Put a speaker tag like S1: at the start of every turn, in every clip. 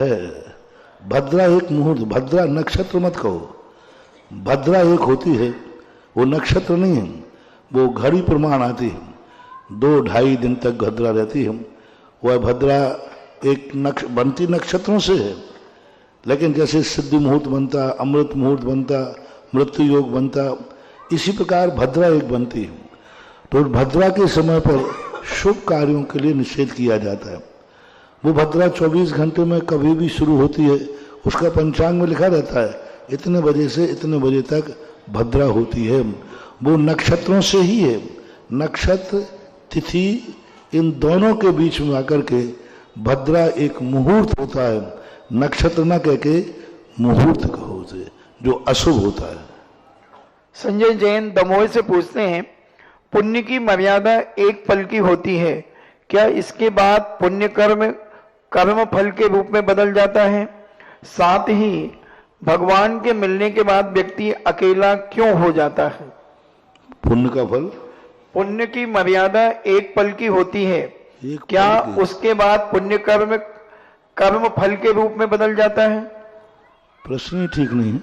S1: है। भद्रा एक मुहूर्त, भद्रा नक्षत्र मत कहो, भद्रा एक होती है, वो नक्षत्र नहीं है, वो घड़ी प्रमाण आती है, 2-2.5 दिन तक भद्रा रहती है। वह भद्रा एक बनती नक्षत्रों से है, लेकिन जैसे सिद्धि मुहूर्त बनता, अमृत मुहूर्त बनता, मृत्यु योग बनता, इसी प्रकार भद्रा एक बनती है। तो भद्रा के समय पर शुभ कार्यों के लिए निषेध किया जाता है। वो भद्रा 24 घंटे में कभी भी शुरू होती है, उसका पंचांग में लिखा रहता है इतने बजे से इतने बजे तक भद्रा होती है। वो नक्षत्रों से ही है, नक्षत्र तिथि इन दोनों के बीच में आकर के भद्रा एक मुहूर्त होता है। नक्षत्र न कह के मुहूर्त कहो उसे, जो अशुभ होता है।
S2: संजय जैन दमोह से पूछते हैं, पुण्य की मर्यादा एक पल की होती है, क्या इसके बाद पुण्य कर्म फल के रूप में बदल जाता है? साथ ही भगवान के मिलने के बाद व्यक्ति अकेला क्यों हो जाता है?
S1: पुण्य का फल,
S2: पुण्य की मर्यादा एक पल की होती है, क्या उसके बाद पुण्य कर्म फल के रूप में बदल जाता है?
S1: प्रश्न ही ठीक नहीं है।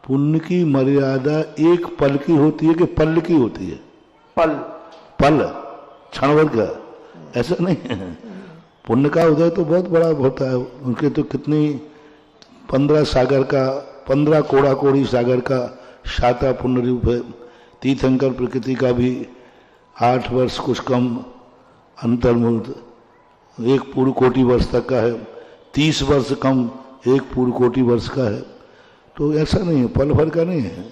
S1: पुण्य की मर्यादा एक पल की होती है कि पल की होती है? पल क्षण भर का, ऐसा नहीं है। पुण्य का उदय तो बहुत बड़ा होता है, उनके तो कितनी 15 सागर का, 15 कोड़ा कोड़ी सागर का शाता पुण्य रूप है। तीर्थंकर प्रकृति का भी 8 वर्ष कुछ कम अंतर्मुहूर्त 1 पूर्ण कोटि वर्ष तक का है, 30 वर्ष कम 1 पूर्ण कोटि वर्ष का है। तो ऐसा नहीं है, पल भर का नहीं है।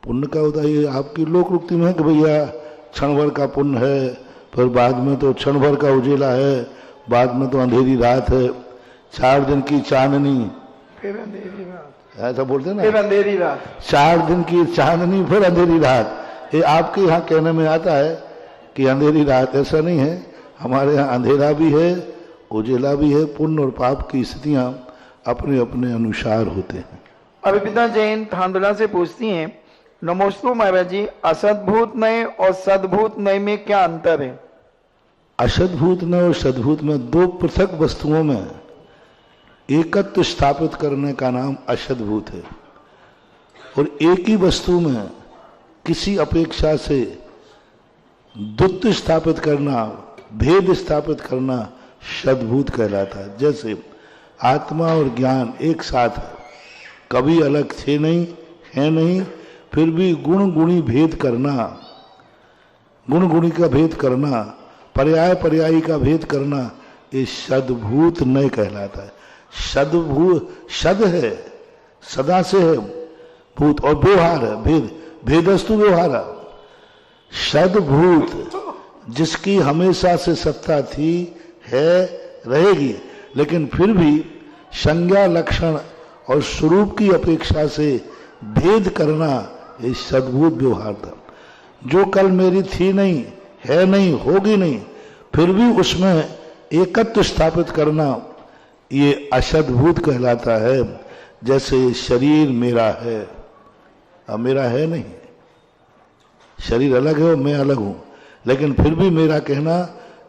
S1: पुण्य का होता है, आपकी लोक में है कि भैया क्षण भर का पुण्य है, फिर बाद में तो क्षण भर का उजेला है, बाद में तो अंधेरी रात है, 4 दिन की चांदनी
S2: फिर अंधेरी रात,
S1: ऐसा बोलते ना,
S2: फिर अंधेरी रात,
S1: 4 दिन की चांदनी फिर अंधेरी रात। ये आपके यहाँ कहने में आता है कि अंधेरी रात, ऐसा नहीं है। हमारे यहाँ अंधेरा भी है, उजेला भी है। पुण्य और पाप की स्थितियां अपने अपने अनुसार होते हैं।
S2: अभिपिता जैन थांदला से पूछती हैं, नमोस्तु महाराज जी, असद्भूत नय और सद्भूत नय में क्या अंतर है?
S1: असद्भूत नय और सद्भूत में 2 पृथक वस्तुओं में एकत्व स्थापित करने का नाम असद्भूत है, और एक ही वस्तु में किसी अपेक्षा से द्वैत स्थापित करना, भेद स्थापित करना सद्भूत कहलाता है। जैसे आत्मा और ज्ञान एक साथ है, कभी अलग थे नहीं, है नहीं, फिर भी गुण गुणी भेद करना, गुण गुणी का भेद करना, पर्याय पर्यायी का भेद करना, ये सद्भूत नहीं कहलाता है। सद्भूत सद है, सदा से है, भूत और व्यवहार है, भेद, भेदस्तु व्यवहार। सद्भूत जिसकी हमेशा से सत्ता थी, है, रहेगी, लेकिन फिर भी संज्ञा लक्षण और स्वरूप की अपेक्षा से भेद करना, ये सद्भूत व्यवहार था। जो कल मेरी थी नहीं, है नहीं, होगी नहीं, फिर भी उसमें एकत्व स्थापित करना, ये असद्भूत कहलाता है। जैसे शरीर मेरा है, अब मेरा है नहीं, शरीर अलग है और मैं अलग हूं, लेकिन फिर भी मेरा कहना,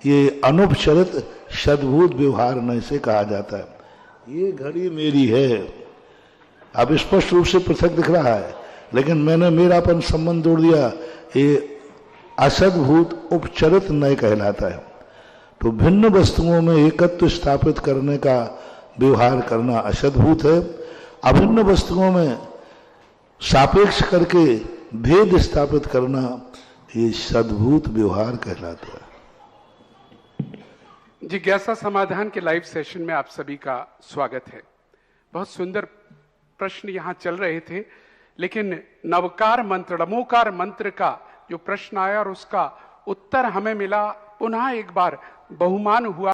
S1: ये अनुपचरित सद्भूत व्यवहार न से कहा जाता है। ये घड़ी मेरी है, अब स्पष्ट रूप से पृथक दिख रहा है, लेकिन मैंने मेरापन संबंध जोड़ दिया, ये असद्भूत उपचरित नय कहलाता है। तो भिन्न वस्तुओं में एकत्व स्थापित करने का व्यवहार करना असद्भूत है। अभिन्न वस्तुओं में सापेक्ष करके भेद स्थापित करना, ये सद्भूत व्यवहार कहलाता है।
S3: जिज्ञासा समाधान के लाइव सेशन में आप सभी का स्वागत है। बहुत सुंदर प्रश्न यहाँ चल रहे थे, लेकिन नवकार मंत्र, नमोकार मंत्र का जो प्रश्न आया और उसका उत्तर हमें मिला, पुनः एक बार बहुमान हुआ।